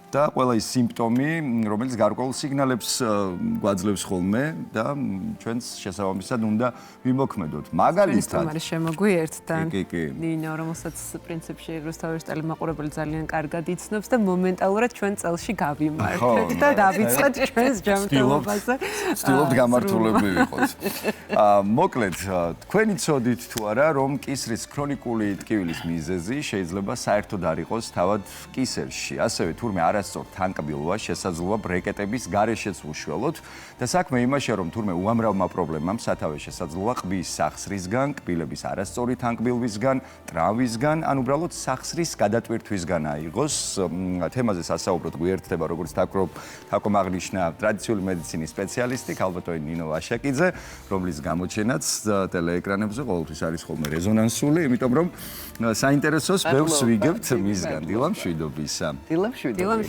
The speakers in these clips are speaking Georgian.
და ყველა ის სიმპტომი, რომელიც გარკვეულ სიგნალებს გვაძლევს ხოლმე და ჩვენს შესაბამისად უნდა ვიმოქმედოთ. მაგალითად, არის შემოგვიერთთან. კი. ნინო, რომელსაც პრინციპში რუსთავის ტელემაყურებელი ძალიან კარგად იცნობს და მომენტალურად ჩვენ წელში გავიმართეთ და დავიწყეთ ჩვენს ჯანმრთელობაზე. ვცდილობთ გამართულები ვიყოთ. მოკლედ, თქვენი ცოდით თუ არა, რომ კისრის ქრონიკული ტკივილის მიზეზი შეიძლება საერთოდ არ იყოს თავად კისერში. ასევე თურმე არასწორ თანკბილვა შესაძლოა ბრეკეტების გარეშეც უშველოთ და საქმე იმაშია, რომ თურმე უამრავმა პრობლემამ სათავე შესაძლოა ყბის სახსრისგან, კბილების არასწორი თანკბილვისგან, ტრავმისგან, ან უბრალოდ სახსრის გადატვირთვისგან აიღოს. თემაზე სასაუბროდ გვიერთდება როგორც თაკომ აღნიშნა ტრადიციული მედიცინის სპეციალისტი ქალბატონი ნინო ვაშაკიძე, რომლის გამოჩენაც ტელეეკრანებზე ყოველთვის არის ხოლმე რეზონანსული, იმიტომ რომ საინტერესოს ბევრს ვიგებთ მისგან. დილამშვიდობისა.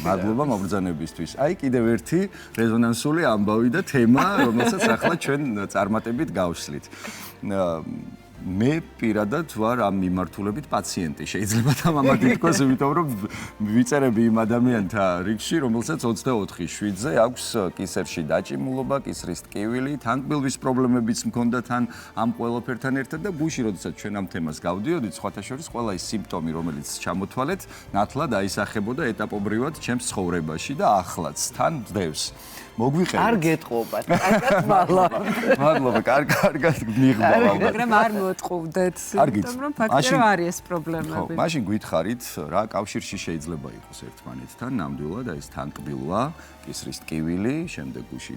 მადლობა მობრძანებისთვის. აი კიდევ ერთი რეზონანსული ამბავი და თემა, რომელსაც ახლა ჩვენ წარმატებით გავშლით. მე პირადად ვარ ამ მიმართულებით პაციენტი. შეიძლება თამამად ითქვას, იმიტომ რომ ვიწერები იმ ადამიანთა რიგში, რომელსაც 24/7-ზე აქვს კისერში დაჭიმულობა, კისრის ტკივილი, თანკბილვის პრობლემებიც მქონდა თან ამ ყველაფერთან ერთად და გუში, როდესაც ჩვენ ამ თემას გავდიოდით, სხვათა შორის ყველა ის სიმპტომი, რომელიც ჩამოთვალეთ, ნათლად აისახებოდა ეტაპობრივად ჩემს ცხოვრებაში და ახლაც თან მძდევს. მოგვიყევით. არ გეტყობათ. კარგად მადლობა, კარგად მიღმა. მაგრამ არ მოტყუვდეთ, იმიტომ რომ ფაქტია არის ეს პრობლემები. მაშინ გითხარით, რა კავშირში შეიძლება იყოს ერთმანეთთან ნამდვილად ეს თანკბილვა, კისრის ტკივილი, შემდეგ გუში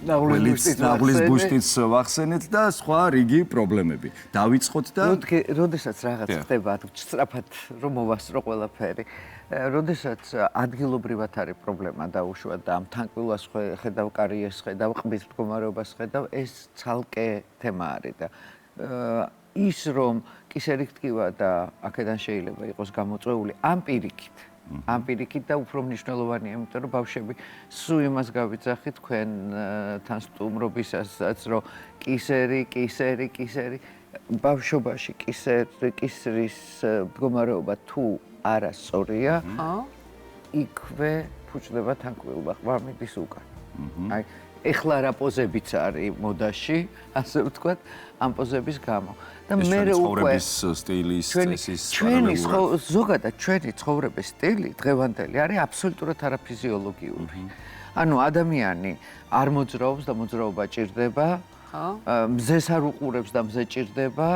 ნაღვლის ბუშტიც ვახსენეთ და სხვა რიგი პრობლემები. დავიწყოთ და როდესაც რაღაც ხდება, სწრაფად რომ მოვასწრო ყველაფერი. როდესაც ადგილობრივად არის პრობლემა დაუშვათ და ამ თანკბილვას ხედავ, კარიერს ხედავ, ყბის მდგომარეობას ხედავ, ეს ცალკე თემა არის და ის რომ კისერი ტკივა და აქედან შეიძლება იყოს გამოწვეული ამ პირიქით და უფრო მნიშვნელოვანია, იმიტომ რომ ბავშვები სულ იმას გავიძახით თქვენთან სტუმრობისასაც, რომ კისერი ბავშვობაში კისრის მდგომარეობა თუ არასწორია, იქვე ფუჭდება თანკბილვა ყვარმიდის უკან. აი, ეხლა რა პოზებიც არის მოდაში, ასე ვთქვათ, ამ პოზების გამო. და მე უკვე სტილის წესის ზოგადად ჩვენი ცხოვრების სტილი დღევანდელი არის აბსოლუტურად არაფიზიოლოგიური. ანუ ადამიანი არ მოძრაობს და მოძრაობა ჭირდება, მზეს არ უყურებს და მზე ჭირდება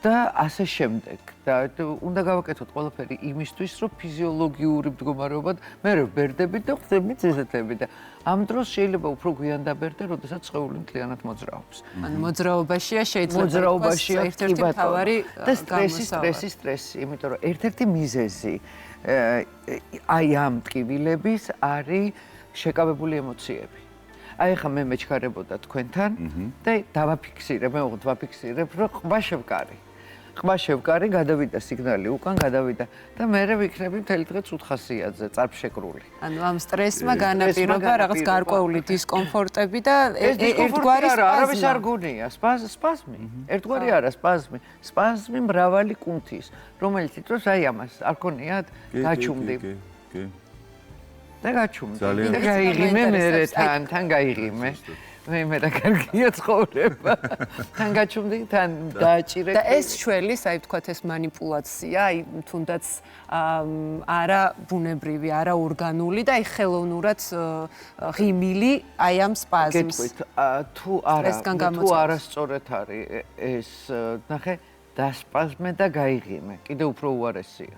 და ასე შემდეგ. და უნდა გავაკეთოთ ყველაფერი იმისთვის, რომ ფიზიოლოგიური მდგომარეობა მე ვბერდებით და ხდებით ზედები და ამ დროს შეიძლება უფრო გვიან დაბერდე, როდესაც სხეული მთლიანად მოძრაობს. ანუ მოძრაობაშია შეიძლება ერთ-ერთი მთავარი და სტრესი, იმიტომ რომ ერთ-ერთი მიზეზი აი ამ ტკივილების არის შეკავებული ემოციები. აი ხა მე მეჩქარებოდა თქვენთან და დავაფიქსირებ, რომ ყბა შევკარი, გადავიდა სიგნალი უკან, გადავიდა და მე ვიქნები მთელი დღე წუთხასიათზე, წარფშეკრული. ანუ ამ სტრესმა განაპირობა რაღაც გარკვეული დისკომფორტები და ერთგვარი არავის არ გუნია, სპაზმი. ერთგვარი არა, სპაზმი მრავალი კუნთის, რომელიც თვითონ აი ამას არ ქონიათ, გაჩუმდი. და გაჩუმდი. და გაიღიმე მე თან გაიღიმე. მე რა კარგია ცხოვრება. თან გაჩუმდი, თან დააჭირე. და ეს შველის, აი ვთქვათ ეს მანიპულაცია, აი თუნდაც არა ბუნებრივი, არა ორგანული და აი ხელოვნურად ღიმილი აი ამ სპაზმს. თუ არასწორად არის ეს, ნახე, დასპაზმე და გაიღიმე, კიდე უფრო უარესია.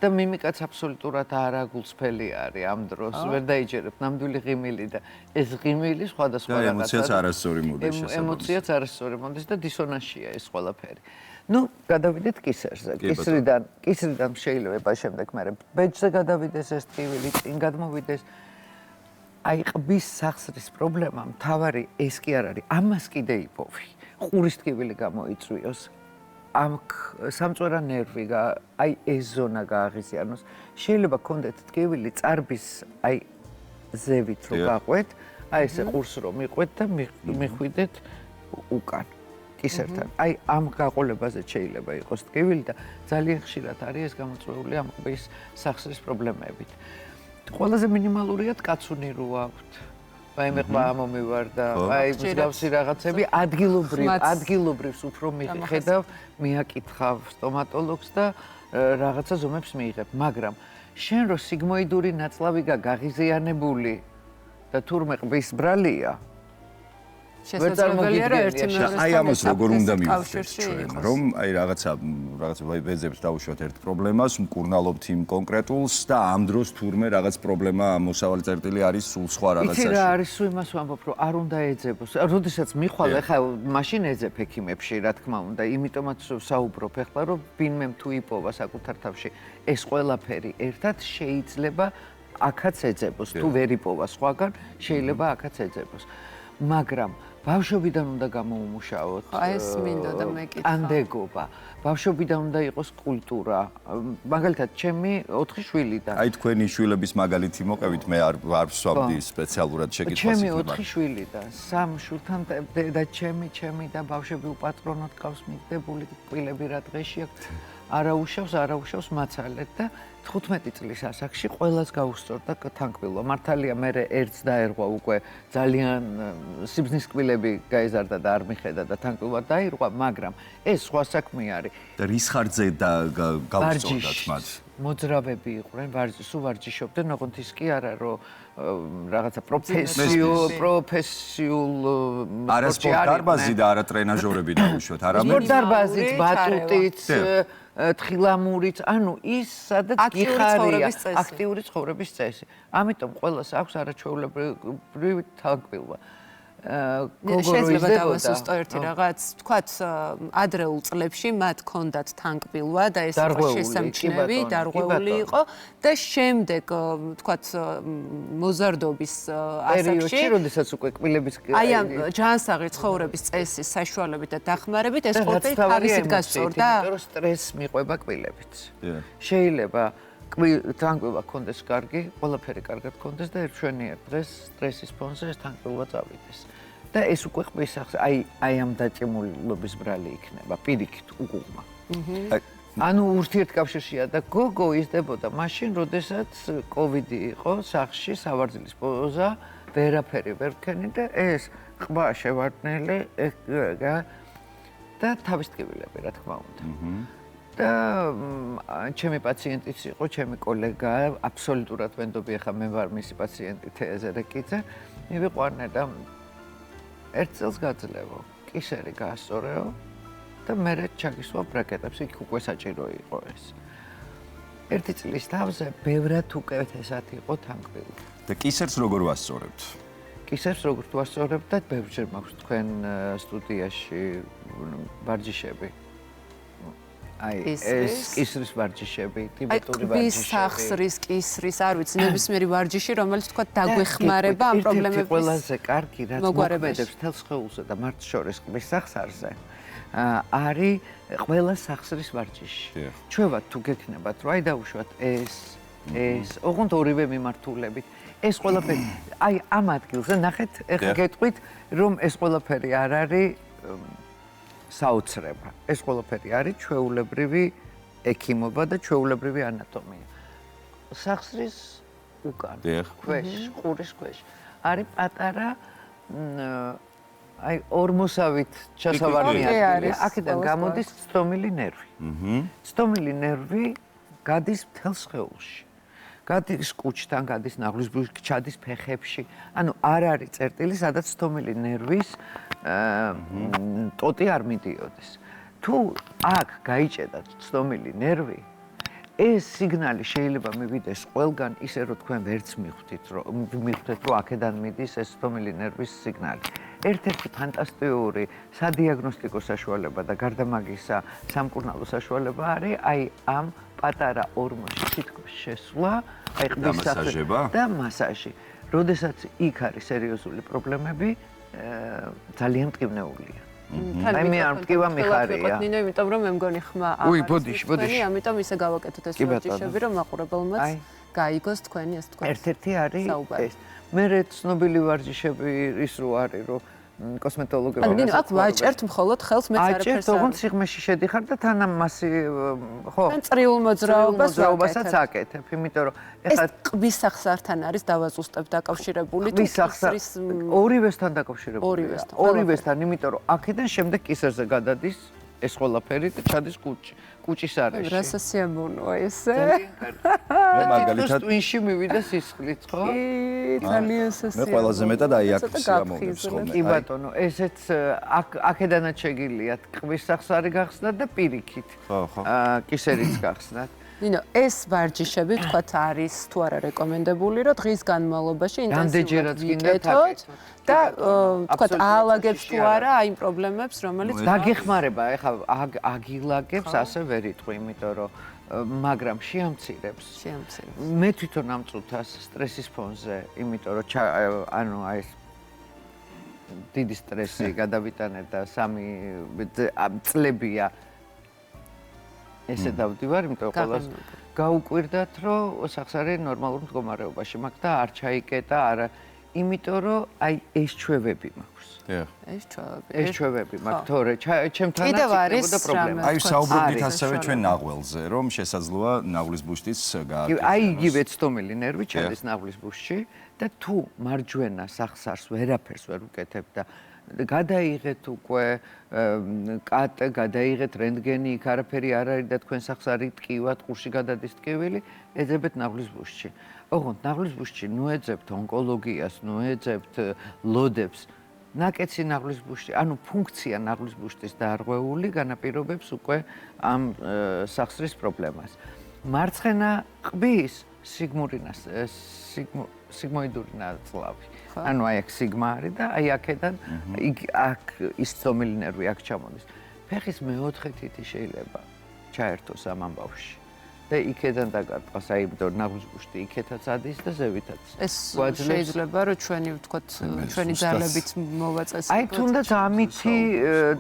და მიმიკაც აბსოლუტურად არაგულწრფელი არის ამ დროს, ვერ დაიჯერებთ ნამდვილი ღიმილი და ეს ღიმილი სხვადასხვა რაღაცა. ემოციაც არასწორი მოდის შესაძლოა. ემოციაც არასწორი მოდის და დისონანსია ეს ყველაფერი. ნუ, გადავიდეთ კისერზე. კისრიდან შეიძლება შემდეგ მე ბეჯზე გადავიდეს ეს ტკივილი, წინ გადმოვიდეს. აი ყბის სახსრის პრობლემა მთავარი ეს კი არ არის, ამას კიდე იპოვი. ყურის ტკივილი გამოიწვიოს. ამ სამწვერა ნერვი აი ეს ზონა გააღიზიანოს. შეიძლება გქონდეთ ტკივილი წარბის აი ზევით რო გაყვეთ, აი ესე ყურს რომ მიყვეთ და მიხვიდეთ უკან კისერთან. აი ამ გაყოლებაზე შეიძლება იყოს ტკივილი და ძალიან ხშირად არის ეს გამოწვეული ამ ყბის სახსრის პრობლემებით. ყველაზე მინიმალურიად კაცუნი რო აქვთ. აი მე ყვა მომივარდა, აი მსგავსი რაღაცები ადგილობრივს უფრო მიხედავ, მიაკითხავ სტომატოლოგს და რაღაცა ზომებს მიიღებ, მაგრამ შენ რო სიგმოიდური ნაწლავი გაღიზიანებული და თურმე ყბის ბრალია შესაძლებელია რომ ერთი მეორეს აი ამას როგორ უნდა მივხვდეთ ჩვენ რომ აი რაღაცა ვეძებს დავუშვათ ერთ პრობლემას მკურნალობთ იმ კონკრეტულს და ამ დროს თურმე რაღაც პრობლემა მოსავალი წერტილი არის სულ სხვა რაღაცაში იცი რა არის სულ იმას ვამბობ რომ არ უნდა ეძებოს როდესაც მიხვალ ეხა მაშინ ეძებ ექიმებში რა თქმა უნდა იმიტომაც საუბრობ ეხლა რომ ვინმე თუ იპოვა საკუთარ თავში ეს ყველაფერი ერთად შეიძლება აქაც ეძებოს თუ ვერ იპოვა სხვაგან შეიძლება აქაც ეძებოს მაგრამ ბავშვობიდან უნდა გამოუმუშაოთ. აი ეს მინდა და მეკითხა. ანდეგობა. ბავშვობიდან უნდა იყოს კულტურა. მაგალითად, ჩემი 4 შვილიდან. აი თქვენი შვილების მაგალითი მოყევით, მე არ ვსვამდი სპეციალურად შეკითხვას. ჩემი 4 შვილიდან 3 შვილთან და ჩემი და ბავშვები უპატრონოდ ყავს მიგდებული კვილები რა დღეში აქვს. არაუშავს მაცალეთ და 15 წლის ასაკში ყველას გაუსწორდა თანკბილვა. მართალია მე ერთს დაერღვა უკვე ძალიან სიბზნის კბილები გაეზარდა და არ მიხედა და თანკბილვა დაირღვა, მაგრამ ეს სხვა საქმე არის. და რის ხარჯზე გაუსწორდათ მათ? მოძრავები იყვნენ, სულ ვარჯიშობდნენ, ოღონდ ის კი არა, რომ რაღაცა პროფესიულ არა სპორტ დარბაზი და არა ტრენაჟორები დაუშვათ, არამედ სპორტ დარბაზით, ბატუტით, თხილამურით, ანუ ის სადაც გიხარია აქტიური ცხოვრების წესი. ამიტომ ყველას აქვს არაჩვეულებრივი თანკბილვა. შეიძლება დავასუსტო ერთი რაღაც, თქვათ ადრეულ წლებში მათ ჰქონდათ თანკბილვა და ეს იყო შესამჩნევი, დარღვეული იყო და შემდეგ თქვათ მოზარდობის ასაკში, როდესაც უკვე კბილების აი ამ ჯანსაღი ცხოვრების წესის საშუალებით და დახმარებით ეს ყველაფერი თავისით გასწორდა? იმიტომ რომ სტრესს მიყვება კბილებიც. შეიძლება თანკბილვა გქონდეს კარგი, ყველაფერი კარგად გქონდეს და ერთშვენიერ დღეს სტრესის ფონზე ეს თანკბილვა წავიდეს. და ეს უკვე ყბის აი ამ დაჭიმულობის ბრალი იქნება, პირიქით უგუღმა. ანუ ურთიერთკავშირშია და გოგო იზრდებოდა მაშინ, როდესაც კოვიდი იყო, სახლში სავარძლის პოზა, ვერაფერი ვერ ქენი და ეს ყბა შევარდნელი და თავის ტკივილები, რა თქმა უნდა. და ჩემი პაციენტიც იყო, ჩემი კოლეგა, აბსოლუტურად ვენდობი, ახლა მე ვარ მისი პაციენტი თეზე რეკიძე, მივიყვანე და ერთ წელს გაძლევო, კისერი გაასწორეო და მერე ჩაგისვა ბრაკეტებს, იქ უკვე საჭირო იყო ეს. ერთი წლის თავზე ბევრად უკეთესად იყო თანკბილვა. და კისერს როგორ ვასწორებთ? კისერს როგორ ვასწორებთ და ბევრჯერ მაქვს თქვენ სტუდიაში ვარჯიშები. აი ეს კისრის ვარჯიშები, ტიბეტური ვარჯიშები. აი სახსრის, კისრის, არ ვიცი, ნებისმიერი ვარჯიში, რომელიც თქვა დაგვეხმარება ამ პრობლემების ყველაზე კარგი, რაც მოქმედებს თელ სხეულზე და მათ შორის ყბის სახსარზე, არის ყველა სახსრის ვარჯიში. ჩვევად თუ გექნებათ, რომ აი დაუშვათ ეს, ოღონდ ორივე მიმართულებით. ეს ყველაფერი, აი ამ ადგილზე ნახეთ, ეხლა გეტყვით, რომ ეს ყველაფერი არ არის საოცრება. ეს ყველაფერი არის ჩვეულებრივი ექიმობა და ჩვეულებრივი ანატომია. სახსრის უკან, ქვეშ, ყურის ქვეშ არის პატარა აი ორმოსავით ჩასავარნი ადგილი. აქედან გამოდის ცდომილი ნერვი. ცდომილი ნერვი გადის მთელ სხეულში. გადის კუჭთან, გადის ნაღლის ბრუში, ჩადის ფეხებში. ანუ არ არის წერტილი, სადაც ცდომილი ნერვის ტოტი არ მიდიოდეს. თუ აქ გაიჭედათ ცდომილი ნერვი, ეს სიგნალი შეიძლება მივიდეს ყველგან ისე რომ თქვენ ვერც მიხვდით, რომ აქედან მიდის ეს ცდომილი ნერვის სიგნალი. ერთ-ერთი ფანტასტიკური სადიაგნოსტიკო საშუალება და გარდა მაგისა სამკურნალო საშუალება არის აი ამ პატარა ორმოში თითქოს შესვლა, აი ყბის მასაჟება და მასაჟი. როდესაც იქ არის სერიოზული პრობლემები, ძალიან მტკივნეულია. აი მე არ მტკივა მიხარია. ნინო, იმიტომ რომ მე მგონი ხმა ბოდიში. ამიტომ ისე გავაკეთოთ ეს ვარჯიშები, რომ მაყურებელმაც გაიგოს თქვენი ეს თქვა. ერთ-ერთი არის ეს. მე ცნობილი ვარჯიშები ის რო არის, რომ კოსმეტოლოგებმა. ანუ აქ ვაჭერთ მხოლოდ ხელს მეც არაფერს აჭერთ, ოღონდ სიღმეში შედიხარ და თან ამასი ხო. ან წრიულ მოძრაობასაც აკეთებ, იმიტომ რომ ეს ყბის სახსართან არის დავაზუსტებ დაკავშირებული თუ კისრის ორივესთან დაკავშირებული. ორივესთან, იმიტომ რომ აქედან შემდეგ კისერზე გადადის ეს ყველაფერი და ჩადის კუჭის არეში. რა სასიამოვნოა ესე. მე მაგალითად ტვინში მივიდა სისხლით, ხო? ძალიან სასიამოვნოა. მე ყველაზე მეტად აი აქ სიამოვნებს ხოლმე. კი ბატონო, ესეც აქედანაც შეგიძლიათ ყბის სახსარი გახსნათ და პირიქით. ხო, ხო. კისერიც გახსნათ. ნინო, ეს ვარჯიშები თქვათ არის თუ არა რეკომენდებული, რომ დღის განმავლობაში ინტენსიურად ვიკეთოთ და თქვათ აალაგებს თუ არა აი იმ პრობლემებს, რომელიც დაგეხმარება, ეხლა აგილაგებს ასე ვერ იტყვი, იმიტომ რომ მაგრამ შეამცირებს. მე თვითონ ამ წუთას სტრესის ფონზე, იმიტომ რომ ანუ აი ეს დიდი სტრესი გადავიტანე და 3 წლებია ესე დავდივარ, იმიტომ ყველას გაუკვირდათ, რომ სახსარი ნორმალურ მდგომარეობაში მაქვს და არ ჩაიკეტა, არა, იმიტომ რომ აი ეს ჩვევები მაქვს. ეს ჩვევები მაქვს, თორე ჩემთანაც იქნებოდა პრობლემა. აი საუბრობდით ასევე ჩვენ ნაღველზე, რომ შესაძლოა ნაღლის ბუშტის გააკეთება. აი იგივე ცდომილი ნერვი ჩადის ნაღლის ბუშტში და თუ მარჯვენა სახსარს ვერაფერს ვერ უკეთებ და გადაიღეთ უკვე კატ, გადაიღეთ რენტგენი, იქ არაფერი არ არის და თქვენ სახსარი ტკივად, ყურში გადადის ტკივილი, ეძებეთ ნაღლის ბუშტში. ოღონდ ნაღლის ბუშტში ნუ ეძებთ ონკოლოგიას, ნუ ეძებთ ლოდებს. ნაკეცი ნაღლის ბუშტი, ანუ ფუნქცია ნაღლის ბუშტის დარღვეული განაპირობებს უკვე ამ სახსრის პრობლემას. მარცხენა ყბის სიგმოიდური ნაწლავი. ანუ აი აქ სიგმა არის და აი აქედან აქ ის ცდომილი ნერვი აქ ჩამოდის. ფეხის მეოთხე თითი შეიძლება ჩაერთოს ამ ამბავში. და იქედან დაგარტყას, აი იმიტომ ნაღლის ბუშტი იქეთაც ადის და ზევითაც. ეს შეიძლება რომ ჩვენი ვთქვათ, ჩვენი ძალებით მოვაწესოთ. აი თუნდაც ამითი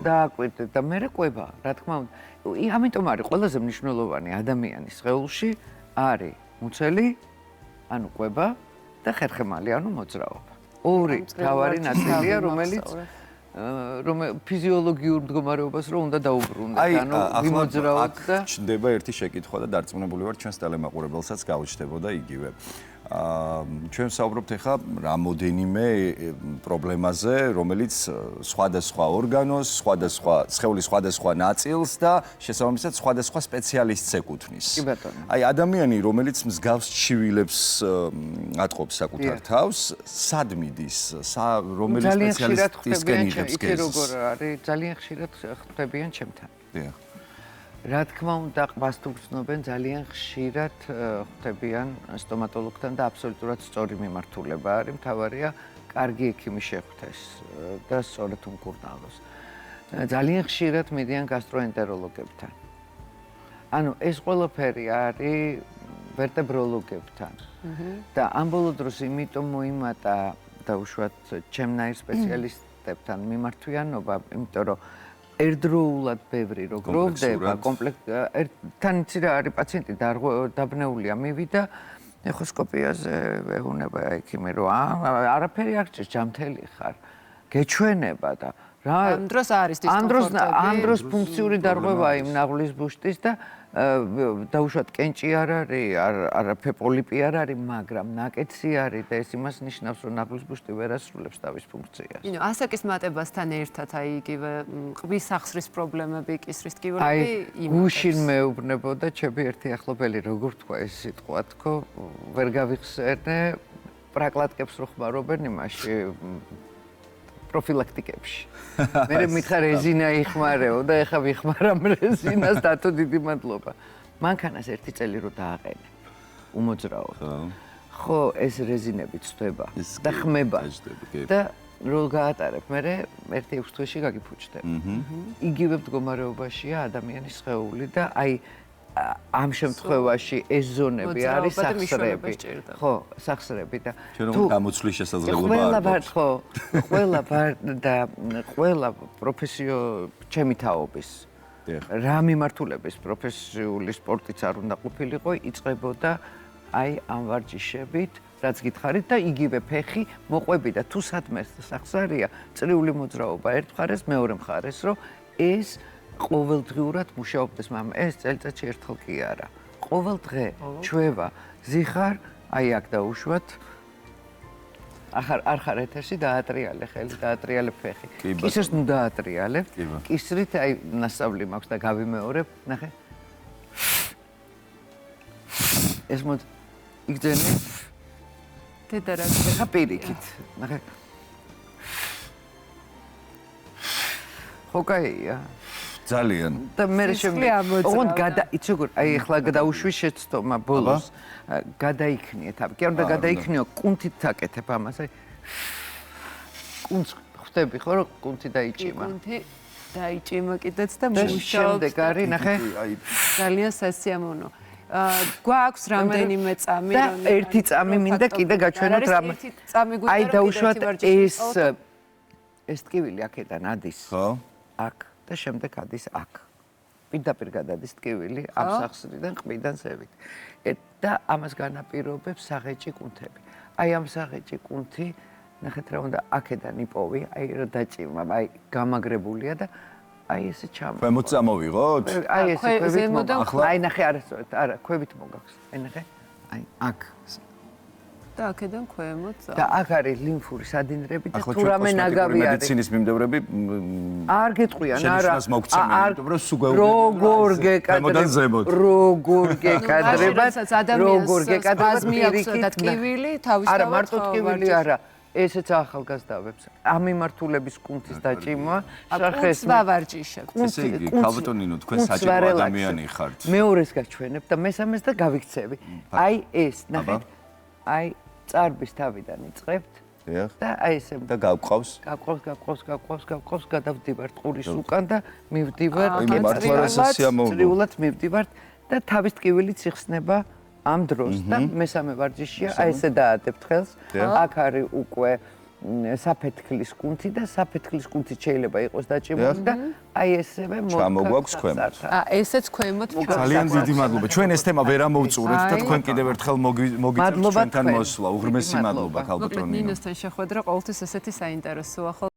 დააკვირდეთ და მე ყვება, რა თქმა უნდა. ამიტომ არის ყველაზე მნიშვნელოვანი ადამიანის სხეულში არის მუცელი, ანუ ყვება და ხერხემალი, ანუ მოძრაობა. ორი მთავარი ნაწილია, რომელიც ფიზიოლოგიურ მდგომარეობას რომ უნდა დაუბრუნდეთ, ანუ ვიმოძრაოთ და ჩნდება ერთი შეკითხვა და დარწმუნებული ვარ ჩვენს ტელემაყურებელსაც გაუჩნდებოდა იგივე. ჩვენ ვსაუბრობთ ახლა რამოდენიმე პრობლემაზე, რომელიც სხვადასხვა ორგანოს, სხეულის სხვადასხვა ნაწილს და შესაბამისად სხვადასხვა სპეციალისტს ეკუთვნის. კი ბატონო. აი ადამიანი, რომელიც მსგავს ჩივილებს ატყობს საკუთარ თავს, სად მიდის? რომელი სპეციალისტისკენ იღებს გეზს? იქ როგორ არის? ძალიან ხშირად ხდებიან ჩემთან. დიახ. რა თქმა უნდა, ყბას თუ გრძნობენ, ძალიან ხშირად ხდებიან სტომატოლოგთან და აბსოლუტურად სწორი მიმართულება არის. მთავარია, კარგი ექიმი შეხვდეს და სწორად უმკურნალოს. ძალიან ხშირად მიდიან გასტროენტეროლოგებთან. ანუ ეს ყველაფერი არის ვერტებროლოგებთან. და ამ ბოლო დროს იმიტომ მოიმატა დაუშვათ ჩემნაირ სპეციალისტებთან მიმართვიანობა, იმიტომ რომ ერთდროულად ბევრი რო გროვდება თან იცი რა არის პაციენტი დაბნეულია მივიდა ეხოსკოპიაზე ვეუბნება ექიმი რომ არაფერი არ ჭირს ჯამთელი ხარ გეჩვენება და რა ამ დროს არის დისკომფორტები ამ დროს ფუნქციური დარღვევაა იმ ნაღლის ბუშტის და დაუშვათ კენჭი არ არის არაფერი პოლიპი არ არის მაგრამ ნაკეცი არის და ეს იმას ნიშნავს რომ ნაღლის ბუშტი ვერ ასრულებს თავის ფუნქციას. ნინო ასაკის მატებასთან ერთად აი იგივე ყბის სახსრის პრობლემები, კისრის ტკივილები იმას. აი გუშინ მეუბნებოდა ჩემი ერთი ახლობელი როგორ თქვა ეს სიტყვა თქო ვერ გავიხსენე პრაკლატკებს რო ხმარობენ იმაში პროფილაქტიკებში. მე მითხარ რეზინა იხმარეო და ეხა ვიხმარამ რეზინას დათო დიდი მადლობა. მანქანას ერთი წელი რო დააყენებ. უმოძრაოდ. ხო, ეს რეზინები ცვდება და ხმება. და რო გაატარებ, მე ერთი 6 თვეში გაგიფუჭდება. იგივე მდგომარეობაშია ადამიანის სხეული და აი ამ შემთხვევაში ეს ზონები არის სახსრები. ხო, სახსრები და თუ გამოცვლის შესაძლებლობა აქვს. ხო, ყველა პროფესიო ჩემი თაობის. რა მიმართულების პროფესიული სპორტიც არ უნდა ყოფილიყო, იწყებოდა აი ამ ვარჯიშებით რაც გითხარით და იგივე ფეხი მოყვები და თუ სადმე სახსარია წრიული მოძრაობა ერთ მხარეს, მეორე მხარეს, რომ ეს ყოველდღიურად მუშაობდეს, მაგრამ ეს წელიწადში ერთხელ კი არა. ყოველ დღე ჩვევა, ზიხარ, აი აქ დაუშვათ. არ ხარ ეთერში დაატრიალე ხელი, დაატრიალე ფეხი. კისერს ნუ დაატრიალებ. კისრით აი ნასწავლი მაქვს და გავიმეორებ, ნახე. ეს მოდ იგძენი დედა რა ხა პირიქით, ნახე. ხო კაია. ძალიან. და მე ოღონდ იცი როგორ, აი ახლა გადაუშვი შეცდომა ბოლოს. გადაიქნიეთ, კი არ უნდა გადაიქნიო, კუნთით თაკეთებ ამას, აი. კუნთს ხვდები ხო, რომ კუნთი დაიჭიმა. კუნთი დაიჭიმა კიდეც და მუშაობს. შემდეგ არის, ნახე. ძალიან სასიამოვნო. გვაქვს რამდენიმე წამი, და ერთი წამი მინდა კიდე გაჩვენოთ რამე. ერთი წამი გვინდა აი დაუშვათ ეს ტკივილი აქედან ადის. ხო. აქ და შემდეგ ადის აქ. პირდაპირ გადადის ტკივილი ამ სახსრიდან ყბიდან ზევით. და ამას განაპირობებს საღეჭი კუნთები. აი ამ საღეჭი კუნთი, ნახეთ რა უნდა აქედან იპოვი, აი რა დაჭიმა, აი გამაგრებულია და აი ესე ჩამო. ქვემოთ წამოვიღოთ? აი ესე ქვევით მოგახლა. აი ნახე არა, ქვევით მოგაქვს. აი ნახე. აი აქ. და აქედან ქვემოთ. და აქ არის ლიმფური სადინრები და თუ რამე ნაგავი არის. მედიცინის მიმდევრები არ გეტყვიან, არა. შენიშნას მოგცემენ, იმიტომ რომ სულ როგორ გეკადრებათ. როგორ გეკადრებათ. როგორ გეკადრებათ პირიქით და ტკივილი თავისთავად. არა, მარტო ტკივილი არა. ესეც ახალგაზრდავებს. ამ მიმართულების კუნთის დაჭიმვა, სახეს ვავარჯიშებ. ესე იგი, ქალბატონინო, თქვენ საჭირო ადამიანი ხართ. მეორეს გაჩვენებ და მესამეს და გავიქცევი. აი ეს, ნახეთ. აი წარბის თავიდან იწყებთ და აი ესე და გავყავს. გავყავს, გადავდივართ ყურის უკან და მივდივარ წრიულად მივდივართ და თავის ტკივილიც იხსნება ამ დროს და მესამე ვარჯიშია აი ესე დაადებთ ხელს. აქ არის უკვე საფეთქლის კუნთი და საფეთქლის კუნთი შეიძლება იყოს დაჭიმული და აი ესევე ჩამოგვაქვს ქვემოთ. ესეც ქვემოთ. ძალიან დიდი მადლობა. ჩვენ ეს თემა ვერ ამოვწურეთ და თქვენ კიდევ ერთხელ მოგიწევთ ჩვენთან მოსვლა. უღრმესი მადლობა ქალბატონინო. ნინოსთან შეხვედრა ყოველთვის ესეთი საინტერესოა ხო?